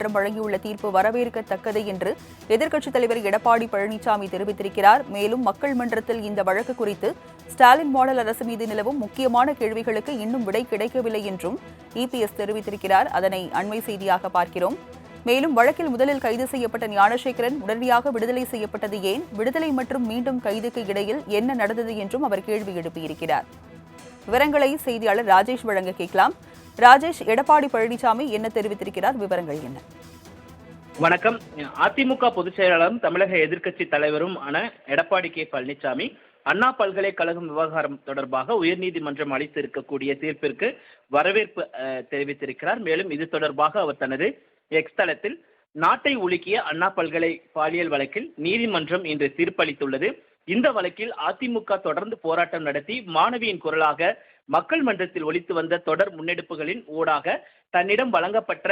நீதிமன்றம் வழங்கியுள்ள தீர்ப்பு வரவேற்கத்தக்கது என்று எதிர்க்கட்சித் தலைவர் எடப்பாடி பழனிசாமி தெரிவித்திருக்கிறார். மேலும் மக்கள் மன்றத்தில் இந்த வழக்கு குறித்து ஸ்டாலின் மாடல் அரசு மீது நிலவும் முக்கியமான கேள்விகளுக்கு இன்னும் விடை கிடைக்கவில்லை என்றும் இபிஎஸ் தெரிவித்திருக்கிறார். அதனை அண்மை செய்தியாக பார்க்கிறோம். மேலும் வழக்கில் முதலில் கைது செய்யப்பட்ட ஞானசேகரன் உடனடியாக விடுதலை செய்யப்பட்டது ஏன், விடுதலை மற்றும் மீண்டும் கைதுக்கு இடையில் என்ன நடந்தது என்றும் அவர் கேள்வி எழுப்பியிருக்கிறார். விவரங்களை செய்தியாளர் ராஜேஷ் வழங்க கேட்கலாம். ராஜேஷ், எடப்பாடி பழனிசாமி என்ன தெரிவித்திருக்கிறார், விவரங்கள் என்ன? வணக்கம். அதிமுக பொதுச் செயலாளரும் தமிழக எதிர்க்கட்சி தலைவரும் ஆன எடப்பாடி கே பழனிசாமி அண்ணா பல்கலைக்கழகம் விவகாரம் தொடர்பாக உயர்நீதிமன்றம் அளித்திருக்கக்கூடிய தீர்ப்பிற்கு வரவேற்பு தெரிவித்திருக்கிறார். மேலும் இது தொடர்பாக அவர் தனது எக்ஸ் தளத்தில் நாட்டை உலுக்கிய அண்ணா பல்கலை பாலியல் வழக்கில் நீதிமன்றம் இன்று தீர்ப்பளித்துள்ளது. இந்த வழக்கில் அதிமுக தொடர்ந்து போராட்டம் நடத்தி மாணவியின் குரலாக மக்கள் மன்றத்தில் ஒலித்து வந்த தொடர் முன்னெடுப்புகளின் ஊடாக தன்னிடம் வழங்கப்பட்ட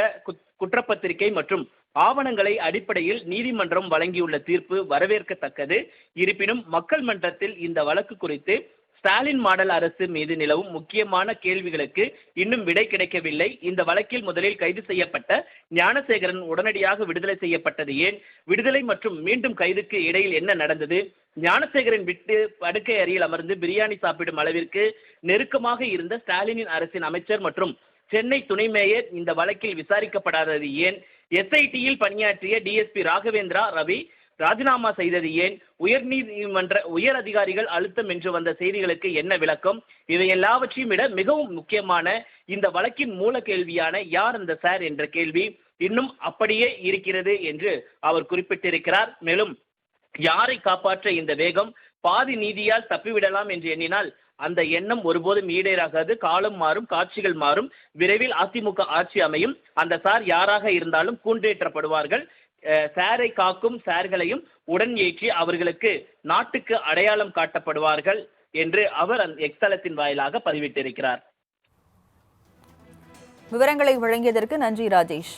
குற்றப்பத்திரிகை மற்றும் ஆவணங்களை அடிப்படையில் நீதிமன்றம் வழங்கியுள்ள தீர்ப்பு வரவேற்கத்தக்கது. இருப்பினும் மக்கள் மன்றத்தில் இந்த வழக்கு குறித்து ஸ்டாலின் மாடல் அரசு மீது நிலவும் முக்கியமான கேள்விகளுக்கு இன்னும் விடை கிடைக்கவில்லை. இந்த வழக்கில் முதலில் கைது செய்யப்பட்ட ஞானசேகரன் உடனடியாக விடுதலை செய்யப்பட்டது ஏன், விடுதலை மற்றும் மீண்டும் கைதுக்கு இடையில் என்ன நடந்தது, ஞானசேகரன் விட்டு படுக்கை அறையில் அமர்ந்து பிரியாணி சாப்பிடும் அளவிற்கு நெருக்கமாக இருந்த ஸ்டாலினின் அரசின் அமைச்சர் மற்றும் சென்னை துணை மேயர் இந்த வழக்கில் விசாரிக்கப்படாதது ஏன், எஸ்ஐடியில் பணியாற்றிய டிஎஸ்பி ராகவேந்திரா ரவி ராஜினாமா செய்தது ஏன், உயர்நீதிமன்ற உயர் அதிகாரிகள் அழுத்தம் என்று வந்த செய்திகளுக்கு என்ன விளக்கம், இவை எல்லாவற்றையும் விட மிகவும் முக்கியமான இந்த வழக்கின் மூல கேள்வியான யார் அந்த சார் என்ற கேள்வி இன்னும் அப்படியே இருக்கிறது என்று அவர் குறிப்பிட்டிருக்கிறார். மேலும் யாரை காப்பாற்ற இந்த வேகம், பாதி நீதியால் தப்பிவிடலாம் என்று எண்ணினால் அந்த எண்ணம் ஒருபோதும் ஈடேறாகாது. காலம் மாறும், காட்சிகள் மாறும். விரைவில் அதிமுக ஆட்சி அமையும். அந்த சார் யாராக இருந்தாலும் கூண்டேற்றப்படுவார்கள். சாரை காக்கும் சார்களையும் உடன் ஏற்றி அவர்களுக்கு நாட்டுக்கு அடையாளம் காட்டப்படுவார்கள் என்று அவர் எக்ஸ் தளத்தின் வாயிலாக பதிவிட்டிருக்கிறார். விவரங்களை வழங்கியதற்கு நன்றி ராஜேஷ்.